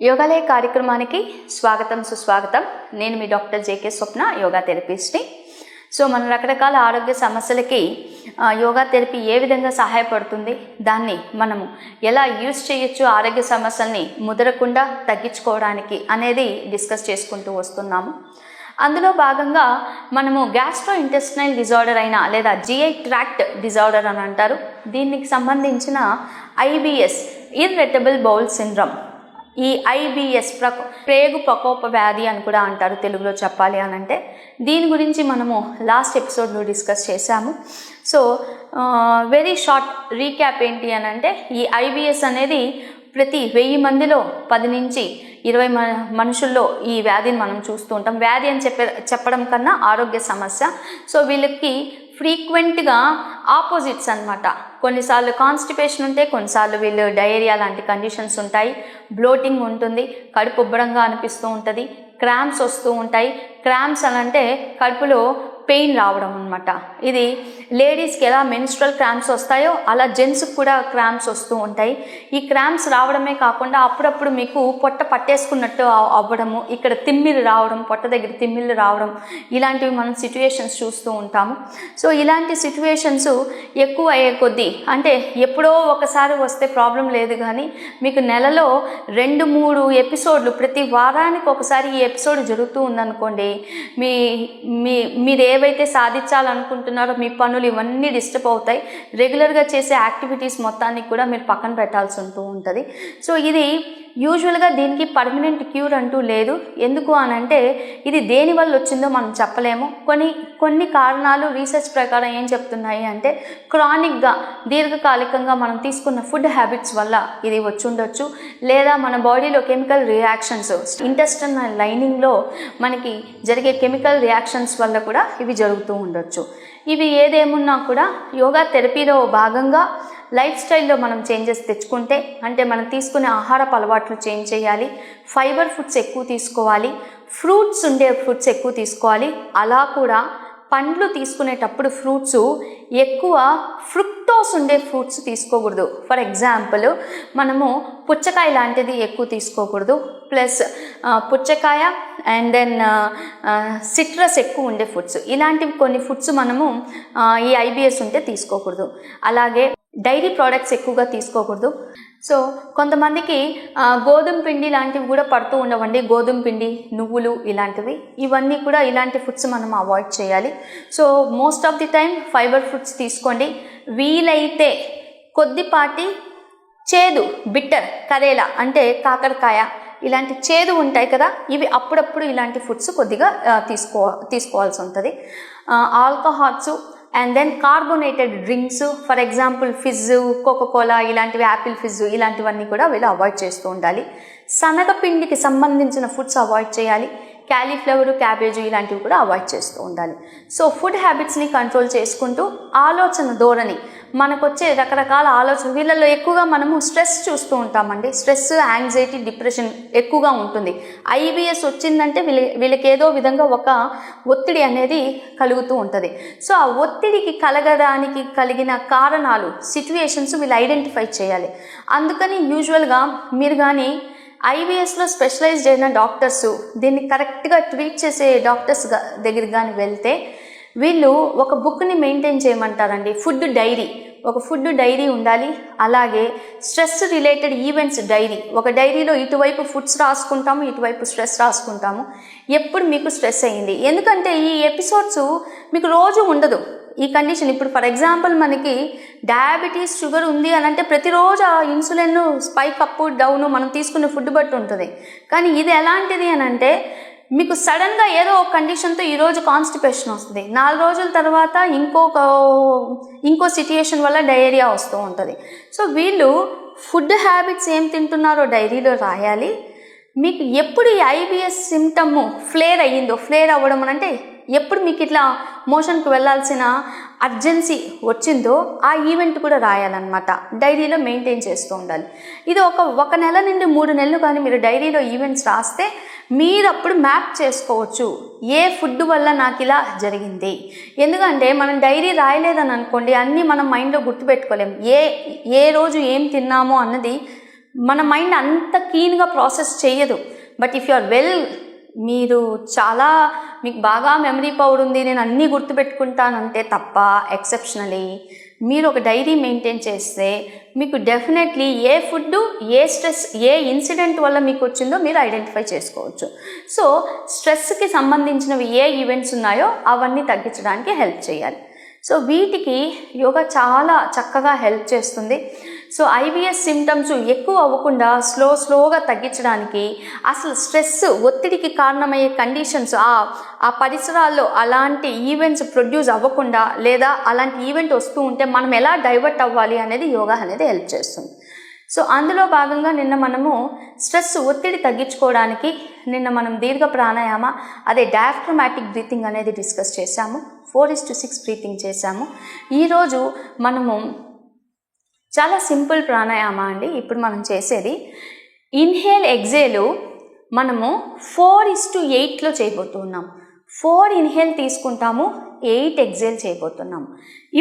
యోగాలయ కార్యక్రమానికి స్వాగతం సుస్వాగతం. నేను మీ doctor JK Swapna, yoga థెరపిస్ట్ని. So మన రకరకాల ఆరోగ్య సమస్యలకి యోగా థెరపీ ఏ విధంగా సహాయపడుతుంది, దాన్ని మనము ఎలా యూజ్ చేయొచ్చు ఆరోగ్య సమస్యల్ని ముదరకుండా తగ్గించుకోవడానికి అనేది డిస్కస్ చేసుకుంటూ వస్తున్నాము. అందులో భాగంగా మనము గ్యాస్ట్రో ఇంటెస్టైనల్ డిజార్డర్ అయినా లేదా జిఐ ట్రాక్ట్ డిజార్డర్ అని అంటారు. దీనికి సంబంధించిన ఐబిఎస్, ఇర్రిటబుల్ బౌల్ సిండ్రోమ్, ఈ ఐబిఎస్ ప్రేగు ప్రకోప వ్యాధి అని కూడా అంటారు తెలుగులో చెప్పాలి అని అంటే. దీని గురించి మనము లాస్ట్ ఎపిసోడ్లో డిస్కస్ చేశాము. సో వెరీ షార్ట్ రీక్యాప్ ఏంటి అని అంటే, ఈ ఐబిఎస్ అనేది ప్రతి 1000 మందిలో 10 నుంచి 20 మనుషుల్లో ఈ వ్యాధిని మనం చూస్తూ ఉంటాం. వ్యాధి అని చెప్పడం కన్నా ఆరోగ్య సమస్య. సో వీళ్ళకి ఫ్రీక్వెంట్గా ఆపోజిట్స్ అనమాట. కొన్నిసార్లు కాన్స్టిపేషన్ ఉంటే, కొన్నిసార్లు వీళ్ళు డయేరియా లాంటి కండిషన్స్ ఉంటాయి, బ్లోటింగ్ ఉంటుంది, కడుపు ఉబ్బరంగా అనిపిస్తూ ఉంటుంది, క్రాంప్స్ వస్తూ ఉంటాయి. క్రాంప్స్ అని అంటే కడుపులో పెయిన్ రావడం అనమాట. ఇది లేడీస్కి ఎలా మెన్స్ట్రల్ క్రాంప్స్ వస్తాయో అలా జెంట్స్కి కూడా క్రాంప్స్ వస్తూ ఉంటాయి. ఈ క్రాంప్స్ రావడమే కాకుండా అప్పుడప్పుడు మీకు పొట్ట పట్టేసుకున్నట్టు అవ్వడము, ఇక్కడ తిమ్మిళ్ళు రావడం, పొట్ట దగ్గర తిమ్మిళ్ళు రావడం, ఇలాంటివి మనం సిచ్యువేషన్స్ చూస్తూ ఉంటాము. సో ఇలాంటి సిచ్యువేషన్స్ ఎక్కువ అయ్యే కొద్దీ, అంటే ఎప్పుడో ఒకసారి వస్తే ప్రాబ్లం లేదు, కానీ మీకు నెలలో 2-3 ఎపిసోడ్లు, ప్రతి వారానికి ఒకసారి ఈ ఎపిసోడ్ జరుగుతూ ఉందనుకోండి, మీరు ఏవైతే సాధించాలనుకుంటున్నారో మీ పనులు ఇవన్నీ డిస్టర్బ్ అవుతాయి. రెగ్యులర్గా చేసే యాక్టివిటీస్ మొత్తాన్ని కూడా మీరు పక్కన పెట్టాల్సి ఉంటుంది. సో ఇది యూజువల్గా దీనికి పర్మనెంట్ క్యూర్ అంటూ లేదు. ఎందుకు అని అంటే, ఇది దేని వల్ల వచ్చిందో మనం చెప్పలేము. కొన్ని కారణాలు రీసెర్చ్ ప్రకారం ఏం చెప్తున్నాయి అంటే, క్రానిక్గా దీర్ఘకాలికంగా మనం తీసుకున్న ఫుడ్ హ్యాబిట్స్ వల్ల ఇది వచ్చి ఉండొచ్చు, లేదా మన బాడీలో కెమికల్ రియాక్షన్స్, ఇంటెస్టైనల్ లైనింగ్లో మనకి జరిగే కెమికల్ రియాక్షన్స్ వల్ల కూడా ఇవి జరుగుతూ ఉండొచ్చు. ఇవి ఏదేమున్నా కూడా యోగా థెరపీలో భాగంగా లైఫ్ స్టైల్లో మనం చేంజెస్ తెచ్చుకుంటే, అంటే మనం తీసుకునే ఆహారపు అలవాట్లు చేంజ్ చేయాలి, ఫైబర్ ఫుడ్స్ ఎక్కువ తీసుకోవాలి, ఫ్రూట్స్ ఉండే ఫుడ్స్ ఎక్కువ తీసుకోవాలి. అలా కూడా పండ్లు తీసుకునేటప్పుడు ఫ్రూట్స్ ఎక్కువ ఫ్రుక్టోస్ ఉండే ఫ్రూట్స్ తీసుకోకూడదు. ఫర్ ఎగ్జాంపుల్, మనము పుచ్చకాయ లాంటిది ఎక్కువ తీసుకోకూడదు. ప్లస్ పుచ్చకాయ అండ్ దెన్ సిట్రస్ ఎక్కువ ఉండే ఫుడ్స్, ఇలాంటివి కొన్ని ఫుడ్స్ మనము ఈ ఐబిఎస్ ఉంటే తీసుకోకూడదు. అలాగే డైరీ ప్రోడక్ట్స్ ఎక్కువగా తీసుకోకూడదు. సో కొంతమందికి గోధుమ పిండి లాంటివి కూడా పడుతూ ఉండవండి, గోధుమ పిండి, నువ్వులు ఇలాంటివి, ఇవన్నీ కూడా ఇలాంటి ఫుడ్స్ మనం అవాయిడ్ చేయాలి. So most of the time fibre foods తీసుకోండి. వీలైతే కొద్దిపాటి చేదు, బిట్టర్, కరేలా అంటే కాకరకాయ, ఇలాంటి చేదు ఉంటాయి కదా, ఇవి అప్పుడప్పుడు ఇలాంటి ఫుడ్స్ కొద్దిగా తీసుకోవాల్సి ఉంటుంది. Alcohols and then carbonated drinks, for example fizz, coca cola ఇలాంటివి, యాపిల్ ఫిజ్ ఇలాంటివన్నీ కూడా వీళ్ళు అవాయిడ్ చేస్తూ ఉండాలి. శనగపిండికి సంబంధించిన ఫుడ్స్ అవాయిడ్ చేయాలి. క్యాలీఫ్లవర్, క్యాబేజీ ఇలాంటివి కూడా అవాయిడ్ చేస్తూ ఉండాలి. సో ఫుడ్ హ్యాబిట్స్ని కంట్రోల్ చేసుకుంటూ, ఆలోచన ధోరణి, మనకు వచ్చే రకరకాల ఆలోచన, వీళ్ళల్లో ఎక్కువగా మనము స్ట్రెస్ చూస్తూ ఉంటామండి. స్ట్రెస్, యాంగ్జైటీ, డిప్రెషన్ ఎక్కువగా ఉంటుంది. ఐబిఎస్ వచ్చిందంటే వీళ్ళకి ఏదో విధంగా ఒక ఒత్తిడి అనేది కలుగుతూ ఉంటుంది. సో ఆ ఒత్తిడికి కలగడానికి కలిగిన కారణాలు, సిచ్యువేషన్స్ వీళ్ళు ఐడెంటిఫై చేయాలి. అందుకని యూజువల్గా మీరు కానీ ఐబిఎస్లో స్పెషలైజ్డ్ అయిన డాక్టర్స్, దీన్ని కరెక్ట్గా ట్రీట్ చేసే డాక్టర్స్ దగ్గరికి కానీ వెళ్తే, వీళ్ళు ఒక బుక్ని మెయింటైన్ చేయమంటారండి, ఫుడ్ డైరీ. ఒక ఫుడ్ డైరీ ఉండాలి. అలాగే స్ట్రెస్ రిలేటెడ్ ఈవెంట్స్ డైరీ, ఒక డైరీలో ఇటువైపు ఫుడ్స్ రాసుకుంటాము, ఇటువైపు స్ట్రెస్ రాసుకుంటాము. ఎప్పుడు మీకు స్ట్రెస్ అయ్యింది, ఎందుకంటే ఈ ఎపిసోడ్స్ మీకు రోజు ఉండదు ఈ కండిషన్. ఇప్పుడు ఫర్ ఎగ్జాంపుల్ మనకి డయాబెటీస్, షుగర్ ఉంది అని అంటే ప్రతిరోజు ఆ ఇన్సులిన్ స్పైక్ అప్ డౌన్ మనం తీసుకునే ఫుడ్ బట్టి ఉంటుంది. కానీ ఇది ఎలాంటిది అని అంటే, మీకు సడన్గా ఏదో ఒక కండిషన్తో ఈరోజు కాన్స్టిపేషన్ వస్తుంది, 4 రోజుల తర్వాత ఇంకో సిచ్యుయేషన్ వల్ల డయేరియా వస్తూ ఉంటుంది. సో వీళ్ళు ఫుడ్ హ్యాబిట్స్ ఏం తింటున్నారో డైరీలో రాయాలి. మీకు ఎప్పుడు ఈ ఐబిఎస్ సిమ్టమ్ ఫ్లేర్ అయ్యిందో, ఫ్లేర్ అవ్వడం అని అంటే ఎప్పుడు మీకు ఇట్లా మోషన్కి వెళ్ళాల్సిన అర్జెన్సీ వచ్చిందో ఆ ఈవెంట్ కూడా రాయాలన్నమాట, డైరీలో మెయింటైన్ చేస్తూ ఉండాలి. ఇది ఒక నెల నుండి 3 నెలలు కానీ మీరు డైరీలో ఈవెంట్స్ రాస్తే మీరు అప్పుడు మ్యాప్ చేసుకోవచ్చు, ఏ ఫుడ్ వల్ల నాకు ఇలా జరిగింది. ఎందుకంటే మనం డైరీ రాయలేదని అనుకోండి, అన్నీ మనం మైండ్లో గుర్తుపెట్టుకోలేము. ఏ రోజు ఏం తిన్నామో అన్నది మన మైండ్ అంత కీన్గా ప్రాసెస్ చేయదు. బట్ ఇఫ్ యు ఆర్ మీరు చాలా మీకు బాగా మెమరీ పవర్ ఉంది, నేను అన్నీ గుర్తుపెట్టుకుంటానంటే తప్ప ఎక్సెప్షనలీ మీరు ఒక డైరీ మెయింటైన్ చేస్తే మీకు డెఫినెట్లీ ఏ ఫుడ్, ఏ స్ట్రెస్, ఏ ఇన్సిడెంట్ వల్ల మీకు వచ్చిందో మీరు ఐడెంటిఫై చేసుకోవచ్చు. సో స్ట్రెస్కి సంబంధించినవి ఏ ఈవెంట్స్ ఉన్నాయో అవన్నీ తగ్గించడానికి హెల్ప్ చేయాలి. సో వీటికి యోగా చాలా చక్కగా హెల్ప్ చేస్తుంది. సో ఐబిఎస్ సిమ్టమ్స్ ఎక్కువ అవ్వకుండా స్లోగా తగ్గించడానికి, అసలు స్ట్రెస్, ఒత్తిడికి కారణమయ్యే కండిషన్స్, ఆ పరిసరాల్లో అలాంటి ఈవెంట్స్ ప్రొడ్యూస్ అవ్వకుండా, లేదా అలాంటి ఈవెంట్ వస్తూ ఉంటే మనం ఎలా డైవర్ట్ అవ్వాలి అనేది యోగా అనేది హెల్ప్ చేస్తుంది. సో అందులో భాగంగా నిన్న మనము స్ట్రెస్, ఒత్తిడి తగ్గించుకోవడానికి నిన్న మనం దీర్ఘ ప్రాణాయామ, అదే డయాఫ్రమాటిక్ బ్రీతింగ్ అనేది డిస్కస్ చేశాము. 4:6 బ్రీతింగ్ చేశాము. ఈరోజు మనము చాలా సింపుల్ ప్రాణాయామ అండి. ఇప్పుడు మనం చేసేది ఇన్హేల్ ఎగ్జేలు మనము 4:8లో చేయబోతున్నాం. 4 ఇన్హేల్ తీసుకుంటాము, 8 ఎగ్జేల్ చేయబోతున్నాం.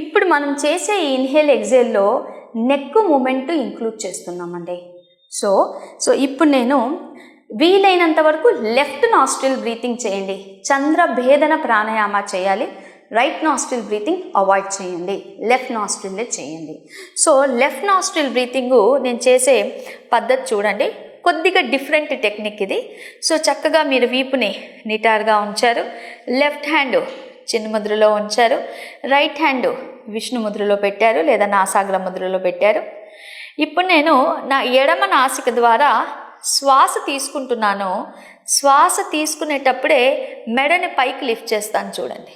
ఇప్పుడు మనం చేసే ఈ ఇన్హేల్ ఎగ్జేల్లో నెక్ మూమెంట్ ఇంక్లూడ్ చేస్తున్నామండి. సో ఇప్పుడు నేను వీలైనంత వరకు లెఫ్ట్ నాస్ట్రిల్ బ్రీతింగ్ చేయండి. చంద్రభేదన ప్రాణాయామ చేయాలి. రైట్ నాస్ట్రిల్ బ్రీతింగ్ అవాయిడ్ చేయండి, లెఫ్ట్ నాస్ట్రిల్లే చేయండి. సో లెఫ్ట్ నాస్ట్రిల్ బ్రీతింగు నేను చేసే పద్ధతి చూడండి, కొద్దిగా డిఫరెంట్ టెక్నిక్ ఇది. సో చక్కగా మీరు వీపుని నిటారుగా ఉంచారు, లెఫ్ట్ హ్యాండ్ చిన్న ముద్రలో ఉంచారు, రైట్ హ్యాండ్ విష్ణు ముద్రలో పెట్టారు లేదా నాసాగ్ర ముద్రలో పెట్టారు. ఇప్పుడు నేను నా ఎడమ నాసిక ద్వారా శ్వాస తీసుకుంటున్నాను. శ్వాస తీసుకునేటప్పుడే మెడని పైకి లిఫ్ట్ చేస్తాను చూడండి.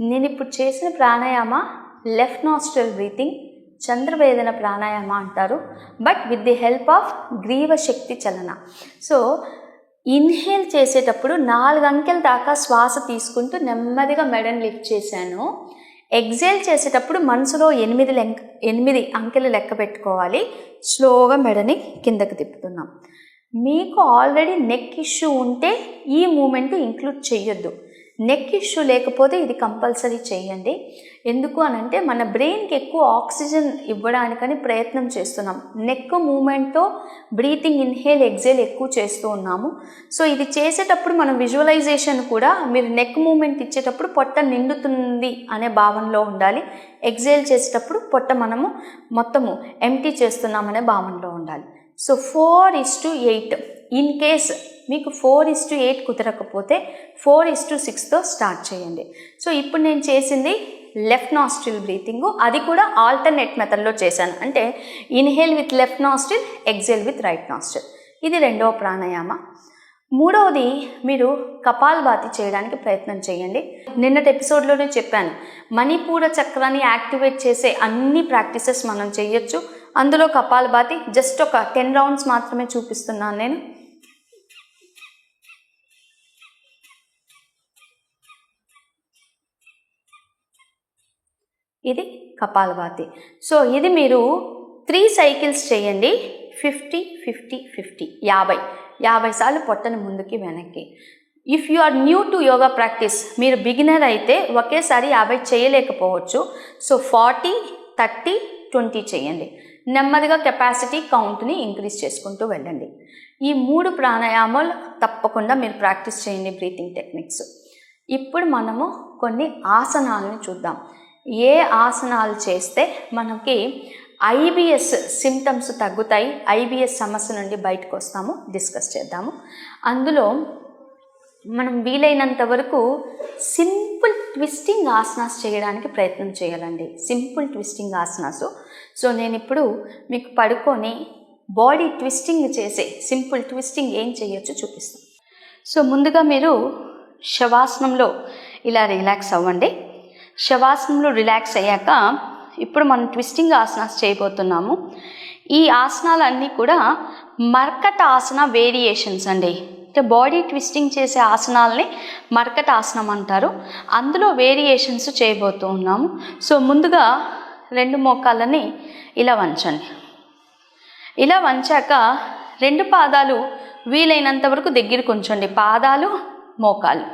నేను ఇప్పుడు చేసిన pranayama left nostril breathing, Chandrabhedana pranayama అంటారు. But with the help of Griva Shakti Chalana. So inhale చేసేటప్పుడు 4 అంకెల దాకా శ్వాస తీసుకుంటూ నెమ్మదిగా మెడని లిఫ్ట్ చేశాను. ఎగ్జేల్ చేసేటప్పుడు మనసులో 8 అంకెలు లెక్క పెట్టుకోవాలి. స్లోగా మెడని కిందకి తిప్పుతున్నాం. మీకు ఆల్రెడీ నెక్ ఇష్యూ ఉంటే ఈ మూమెంట్ ఇంక్లూడ్ చేయొద్దు. నెక్ ఇష్యూ లేకపోతే ఇది కంపల్సరీ చేయండి. ఎందుకు అనంటే మన బ్రెయిన్కి ఎక్కువ ఆక్సిజన్ ఇవ్వడానికని ప్రయత్నం చేస్తున్నాం. నెక్ మూమెంట్తో బ్రీతింగ్ ఇన్హేల్ ఎగ్జేల్ ఎక్కువ చేస్తూ ఉన్నాము. సో ఇది చేసేటప్పుడు మనం విజువలైజేషన్ కూడా మీరు నెక్ మూమెంట్ ఇచ్చేటప్పుడు పొట్ట నిండుతుంది అనే భావనలో ఉండాలి. ఎగ్జేల్ చేసేటప్పుడు పొట్ట మనము మొత్తము ఎంటీ చేస్తున్నామనే భావనలో ఉండాలి. సో 4:8 ఇన్ కేస్ మీకు 4:8 కుదరకపోతే 4:6తో స్టార్ట్ చేయండి. సో ఇప్పుడు నేను చేసింది లెఫ్ట్ నాస్ట్రిల్ బ్రీతింగు, అది కూడా ఆల్టర్నేట్ మెథడ్లో చేశాను. అంటే inhale with left nostril, exhale with right nostril. ఇది రెండవ ప్రాణాయామ. మూడవది మీరు కపాలభాతి చేయడానికి ప్రయత్నం చేయండి. నిన్నటి ఎపిసోడ్లోనే చెప్పాను, మణిపూర చక్రాన్ని యాక్టివేట్ చేసే అన్ని ప్రాక్టీసెస్ మనం చేయొచ్చు. అందులో కపాలభాతి జస్ట్ ఒక 10 రౌండ్స్ మాత్రమే చూపిస్తున్నాను నేను. ఇది కపాలభాతి. సో ఇది మీరు 3 సైకిల్స్ చేయండి. 50 50 50 50 సార్లు పొట్టను ముందుకి వెనక్కి. If you are new to yoga practice, మీరు బిగినర్ అయితే ఒకేసారి 50 చేయలేకపోవచ్చు. సో 40 30 20 చేయండి. నెమ్మదిగా కెపాసిటీ కౌంట్ని ఇంక్రీజ్ చేసుకుంటూ వెళ్ళండి. ఈ 3 ప్రాణాయామాలు తప్పకుండా మీరు ప్రాక్టీస్ చేయండి, బ్రీతింగ్ టెక్నిక్స్. ఇప్పుడు మనము కొన్ని ఆసనాలను చూద్దాం. ఏ ఆసనాలు చేస్తే మనకి ఐబిఎస్ సిమ్టమ్స్ తగ్గుతాయి, ఐబిఎస్ సమస్య నుండి బయటకు వస్తాము డిస్కస్ చేద్దాము. అందులో మనం వీలైనంత వరకు సింపుల్ ట్విస్టింగ్ ఆసనాస్ చేయడానికి ప్రయత్నం చేయాలండి. Simple twisting asanas. సో నేను ఇప్పుడు మీకు పడుకొని బాడీ ట్విస్టింగ్ చేసే సింపుల్ ట్విస్టింగ్ ఏం చేయొచ్చో చూపిస్తాను. సో ముందుగా మీరు శవాసనంలో ఇలా రిలాక్స్ అవ్వండి. శవాసనంలో రిలాక్స్ అయ్యాక ఇప్పుడు మనం ట్విస్టింగ్ ఆసనాస్ చేయబోతున్నాము. ఈ ఆసనాలన్నీ కూడా మర్కట ఆసన వేరియేషన్స్ అండి. అంటే బాడీ ట్విస్టింగ్ చేసే ఆసనాలని మర్కట ఆసనం అంటారు. అందులో వేరియేషన్స్ చేయబోతూ ఉన్నాము. సో ముందుగా 2 మోకాళ్ళని ఇలా వంచండి. ఇలా వంచాక 2 పాదాలు వీలైనంత వరకు దగ్గరికి ఉంచండి. పాదాలు, మోకాలు.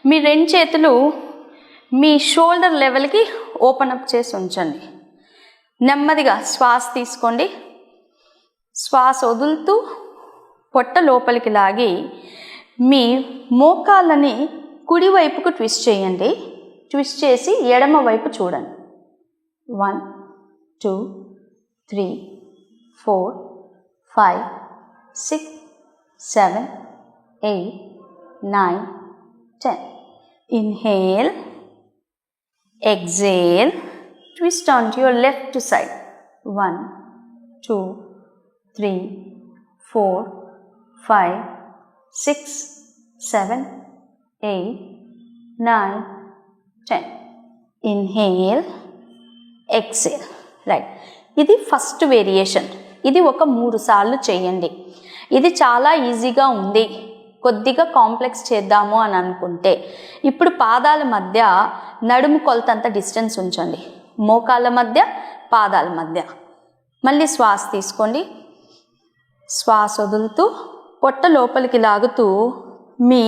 మీ 2 చేతులు మీ షోల్డర్ లెవెల్కి ఓపెన్ అప్ చేసి ఉంచండి. నెమ్మదిగా శ్వాస తీసుకోండి. శ్వాస వదులుతూ పొట్ట లోపలికి లాగి మీ మోకాళ్ళని కుడివైపుకు ట్విస్ట్ చేయండి. ట్విస్ట్ చేసి ఎడమ వైపు చూడండి. 1 2 3 4 5 6 7 8 9 10. Inhale, exhale, twist onto your left side. 1 2 3 4 5 6 7 8 9 10. Inhale, exhale. Right. ఇది ఫస్ట్ వేరియేషన్. ఇది ఒక 3 సార్లు చేయండి. ఇది చాలా ఈజీగా ఉంది. కొద్దిగా కాంప్లెక్స్ చేద్దాము అని అనుకుంటే ఇప్పుడు పాదాల మధ్య నడుము కొలతంత డిస్టెన్స్ ఉంచండి. మోకాళ్ళ మధ్య, పాదాల మధ్య. మళ్ళీ శ్వాస తీసుకోండి. శ్వాస వదులుతూ పొట్ట లోపలికి లాగుతూ మీ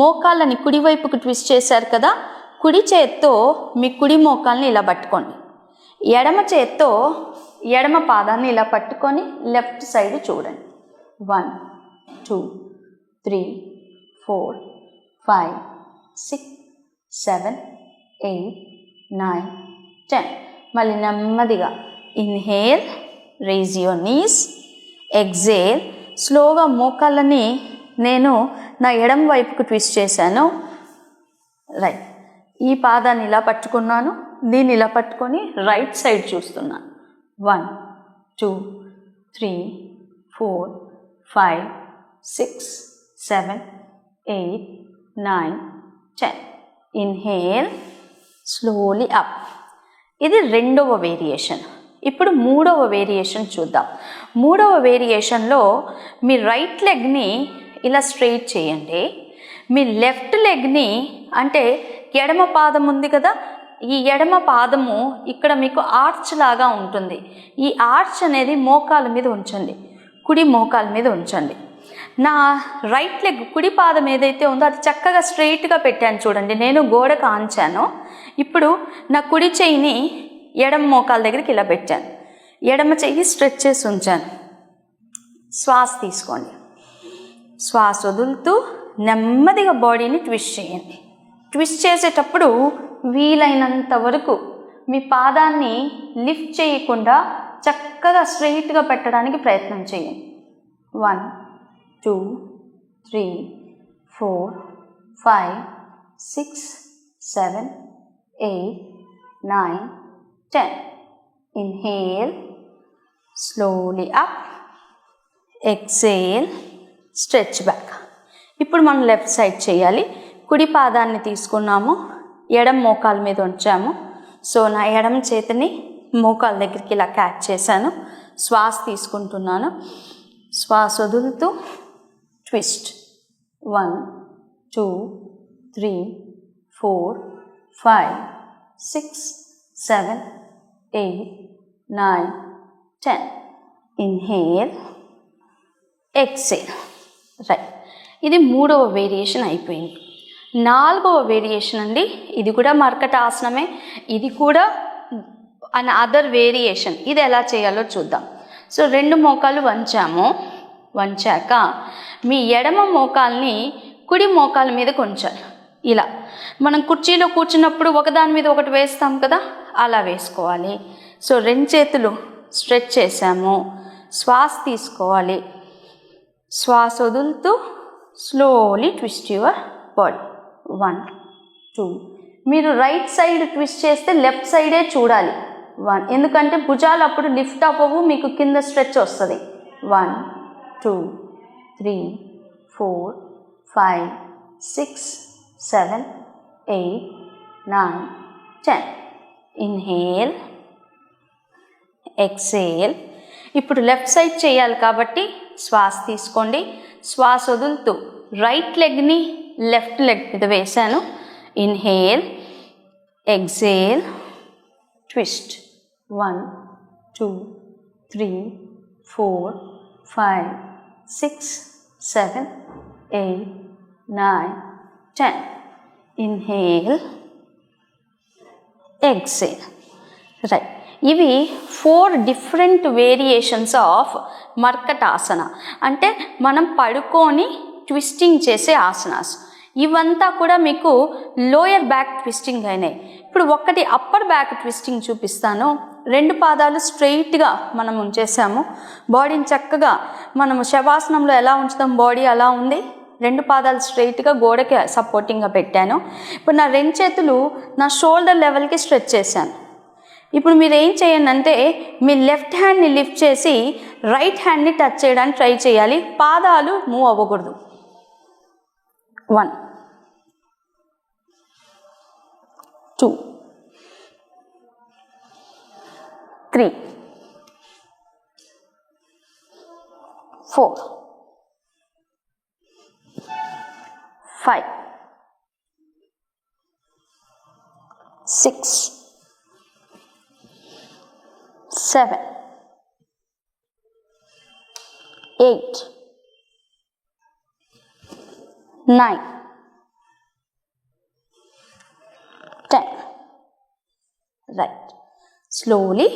మోకాళ్ళని కుడివైపుకు ట్విస్ట్ చేశారు కదా, కుడి చేత్తో మీ కుడి మోకాల్ని ఇలా పట్టుకోండి. ఎడమ చేత్తో ఎడమ పాదాన్ని ఇలా పట్టుకొని లెఫ్ట్ సైడ్ చూడండి. 1 2 3 4 5 6 7 8 9 10. మళ్ళీ నెమ్మదిగా inhale, raise your knees, exhale. స్లోగా మోకాళ్ళని నేను నా ఎడమ వైపుకు ట్విస్ట్ చేశాను. రైట్. ఈ పాదాన్ని ఇలా పట్టుకున్నాను, దీన్ని ఇలా పట్టుకొని రైట్ సైడ్ చూస్తున్నాను. 1 2 3 4 5 6 7 8 9 10. Inhale, slowly up. ఇది 2వ వేరియేషన్. ఇప్పుడు 3వ వేరియేషన్ చూద్దాం. 3వ వేరియేషన్లో మీ రైట్ లెగ్ని ఇలా స్ట్రెయిట్ చేయండి. మీ లెఫ్ట్ లెగ్ని, అంటే ఎడమ పాదం ఉంది కదా, ఈ ఎడమ పాదము ఇక్కడ మీకు ఆర్చ్ లాగా ఉంటుంది. ఈ ఆర్చ్ అనేది మోకాల మీద ఉంచండి. కుడి మోకాల మీద ఉంచండి. నా రైట్ లెగ్, కుడి పాదం ఏదైతే ఉందో అది చక్కగా స్ట్రెయిట్గా పెట్టాను చూడండి. నేను గోడకు ఆంచాను. ఇప్పుడు నా కుడి చెయ్యిని ఎడమ మోకాల దగ్గరికి ఇలా పెట్టాను. ఎడమ చెయ్యి స్ట్రెచ్ చేసి ఉంచాను. శ్వాస తీసుకోండి. శ్వాస వదులుతూ నెమ్మదిగా బాడీని ట్విస్ట్ చేయండి. ట్విస్ట్ చేసేటప్పుడు వీలైనంత వరకు మీ పాదాన్ని లిఫ్ట్ చేయకుండా చక్కగా స్ట్రెయిట్గా పెట్టడానికి ప్రయత్నం చేయండి. 1 2 3 4 5 6 7 8 9 10. Inhale, slowly up, exhale, stretch back. ఇప్పుడు మనం లెఫ్ట్ సైడ్ చేయాలి. కుడి పాదాన్ని తీసుకున్నాము, ఎడమ మోకాల మీద ఉంచాము. సో నా ఎడమ చేతిని మోకాల దగ్గరికి ఇలా క్యాచ్ చేశాను. శ్వాస తీసుకుంటున్నాను. శ్వాస వదులుతూ ట్విస్ట్. 1 2 3 4 5 6 7 8 9 10. Inhale, exhale. రైట్. ఇది 3వ వేరియేషన్ అయిపోయింది. 4వ వేరియేషన్ అండి. ఇది కూడా మర్కట ఆసనమే. ఇది కూడా అన్ అదర్ వేరియేషన్. ఇది ఎలా చేయాలో చూద్దాం. సో 2 మోకాలు వంచాము. వంచాక మీ ఎడమ మోకాల్ని కుడి మోకాల మీద ఉంచాలి. ఇలా మనం కుర్చీలో కూర్చున్నప్పుడు ఒకదాని మీద ఒకటి వేస్తాం కదా, అలా వేసుకోవాలి. సో 2 చేతులు స్ట్రెచ్ చేసాము. శ్వాస తీసుకోవాలి. శ్వాస వదులుతూ స్లోలీ ట్విస్ట్ యువర్ బాడీ. 1 2. మీరు రైట్ సైడ్ ట్విస్ట్ చేస్తే లెఫ్ట్ సైడే చూడాలి. 1, ఎందుకంటే భుజాలు అప్పుడు లిఫ్ట్ అవ్వవు, మీకు కింద స్ట్రెచ్ వస్తుంది. 1 2 3 4 5 6 7 8 9 10. Inhale, exhale. ఇప్పుడు లెఫ్ట్ సైడ్ చేయాలి కాబట్టి శ్వాస తీసుకోండి. శ్వాస వదులుతూ రైట్ లెగ్ని లెఫ్ట్ లెగ్ మీద వేశాను. Inhale, exhale, twist. 1 2 3 4 5 6 7 8 9 10. Inhale, exhale. Right. ఇవి 4 డిఫరెంట్ వేరియేషన్స్ ఆఫ్ మర్కటాసన, అంటే మనం పడుకొని ట్విస్టింగ్ చేసే ఆసనాస్. ఇవంతా కూడా మీకు లోయర్ బ్యాక్ ట్విస్టింగ్ అయినాయి. ఇప్పుడు ఒక్కటి అప్పర్ బ్యాక్ ట్విస్టింగ్ చూపిస్తాను. 2 పాదాలు స్ట్రైట్గా మనం ఉంచేసాము. బాడీని చక్కగా మనము శవాసనంలో ఎలా ఉంచుతాం, బాడీ అలా ఉంది. 2 పాదాలు స్ట్రైట్గా గోడకి సపోర్టింగ్గా పెట్టాను. ఇప్పుడు నా 2 చేతులు నా షోల్డర్ లెవెల్కి స్ట్రెచ్ చేశాను. ఇప్పుడు మీరు ఏం చేయండి అంటే మీ లెఫ్ట్ హ్యాండ్ని లిఫ్ట్ చేసి రైట్ హ్యాండ్ని టచ్ చేయడానికి ట్రై చేయాలి. పాదాలు మూవ్ అవ్వకూడదు. 1 2 3 4 5 6 7 8 9 10. రైట్. Slowly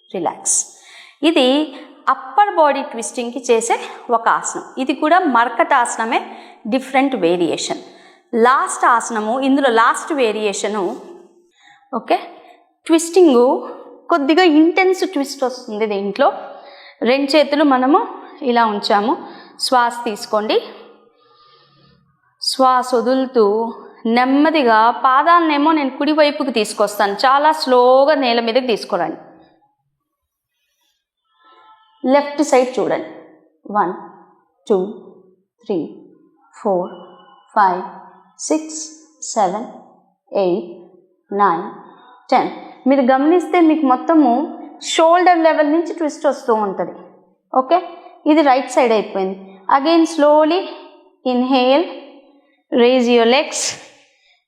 relax. ఇది అప్పర్ బాడీ ట్విస్టింగ్కి చేసే ఒక ఆసనం. ఇది కూడా మర్కటాసనమే, డిఫరెంట్ వేరియేషన్. లాస్ట్ ఆసనము, ఇందులో లాస్ట్ వేరియేషను. ఓకే, ట్విస్టింగు కొద్దిగా ఇంటెన్స్ ట్విస్ట్ వస్తుంది దీంట్లో. 2 చేతులు మనము ఇలా ఉంచాము. శ్వాస తీసుకోండి. శ్వాస వదులుతూ నెమ్మదిగా పాదాలనేమో నేను కుడివైపుకి తీసుకొస్తాను. చాలా స్లోగా నేల మీదకి తీసుకురండి. లెఫ్ట్ సైడ్ చూడండి. 1 2 3 4 5 6 7 8 9 10. మీరు గమనిస్తే మీకు మొత్తము షోల్డర్ లెవెల్ నుంచి ట్విస్ట్ వస్తూ ఉంటుంది. ఓకే, ఇది రైట్ సైడ్ అయిపోయింది. Again slowly inhale, raise your legs,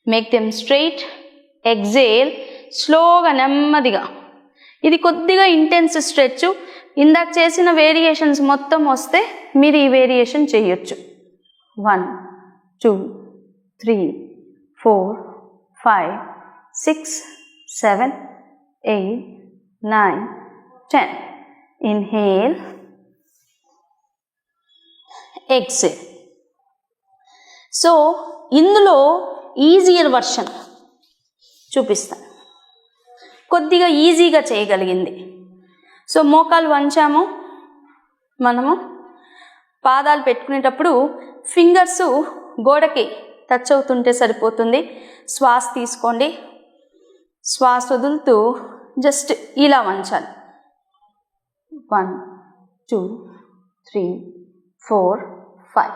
make them straight. Exhale, స్లోగా నెమ్మదిగా. ఇది కొద్దిగా ఇంటెన్స్ స్ట్రెచ్. ఇందాక చేసిన వేరియేషన్స్ మొత్తం వస్తే మీరు ఈ వేరియేషన్ చేయొచ్చు. 1 2 3 4 5 6 7 8 9 10. Inhale, exhale. సో ఇందులో ఈజియర్ వర్షన్ చూపిస్తాను, కొద్దిగా ఈజీగా చేయగలిగింది. సో మోకాలు వంచాము. మనము పాదాలు పెట్టుకునేటప్పుడు ఫింగర్స్ గోడకి టచ్ అవుతుంటే సరిపోతుంది. శ్వాస తీసుకోండి. శ్వాస వదులుతూ జస్ట్ ఇలా వంచాలి. 1 2 3 4 5.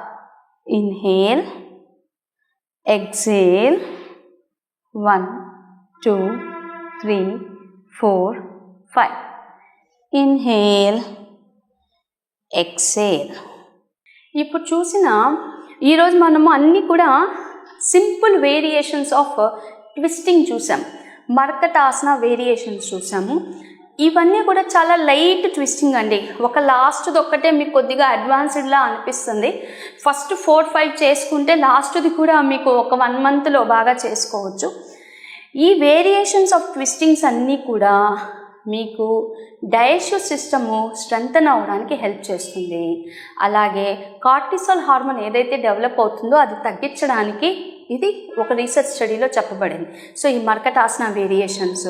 Inhale, exhale. 1 2 3 4 5. Inhale, exhale. ఇప్పుడు చూసిన ఈరోజు మనము అన్నీ కూడా సింపుల్ వేరియేషన్స్ ఆఫ్ ట్విస్టింగ్ చూసాం. మర్కటాసన వేరియేషన్స్ చూసాము. ఇవన్నీ కూడా చాలా లైట్ ట్విస్టింగ్ అండి. ఒక లాస్ట్ది ఒక్కటే మీకు కొద్దిగా అడ్వాన్స్డ్లా అనిపిస్తుంది. ఫస్ట్ 4-5 చేసుకుంటే లాస్ట్ది కూడా మీకు ఒక 1 మంత్లో బాగా చేసుకోవచ్చు. ఈ వేరియేషన్స్ ఆఫ్ ట్విస్టింగ్స్ అన్నీ కూడా మీకు డైజెస్టివ్ సిస్టము స్ట్రెంథన్ అవ్వడానికి హెల్ప్ చేస్తుంది. అలాగే కార్టిసాల్ హార్మోన్ ఏదైతే డెవలప్ అవుతుందో అది తగ్గించడానికి ఇది ఒక రీసెర్చ్ స్టడీలో చెప్పబడింది. సో ఈ మర్కటాసన వేరియేషన్స్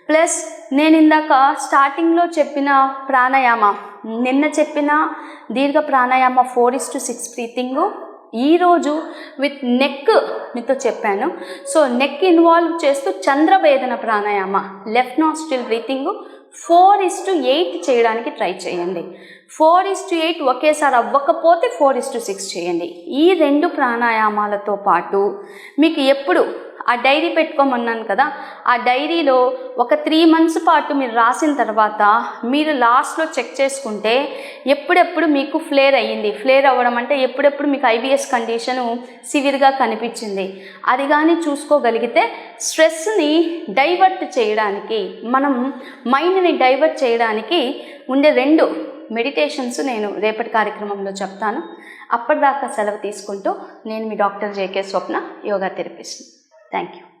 ప్లస్ నేను ఇందాక స్టార్టింగ్లో చెప్పిన ప్రాణాయామ, నిన్న చెప్పిన దీర్ఘ ప్రాణాయామ 4:6 బ్రీతింగు, ఈరోజు విత్ నెక్ మీతో చెప్పాను. సో నెక్ ఇన్వాల్వ్ చేస్తూ చంద్రవేదన ప్రాణాయామ, లెఫ్ట్ నాస్ట్రిల్ బ్రీతింగ్ 4:8 చేయడానికి ట్రై చేయండి. 4:8 ఒకేసారి అవ్వకపోతే 4:6 చేయండి. ఈ 2 ప్రాణాయామాలతో పాటు మీకు ఎప్పుడు ఆ డైరీ పెట్టుకోమన్నాను కదా, ఆ డైరీలో ఒక 3 months పాటు మీరు రాసిన తర్వాత మీరు లాస్ట్లో చెక్ చేసుకుంటే ఎప్పుడెప్పుడు మీకు ఫ్లేర్ అయ్యింది. ఫ్లేర్ అవ్వడం అంటే ఎప్పుడెప్పుడు మీకు ఐబిఎస్ కండిషను సివియర్గా కనిపించింది, అది కానీ చూసుకోగలిగితే స్ట్రెస్ని డైవర్ట్ చేయడానికి, మనం మైండ్ని డైవర్ట్ చేయడానికి ఉండే 2 మెడిటేషన్స్ నేను రేపటి కార్యక్రమంలో చెప్తాను. అప్పటిదాకా సెలవు తీసుకుంటూ నేను మీ doctor JK Swapna, yoga therapist. Thank you.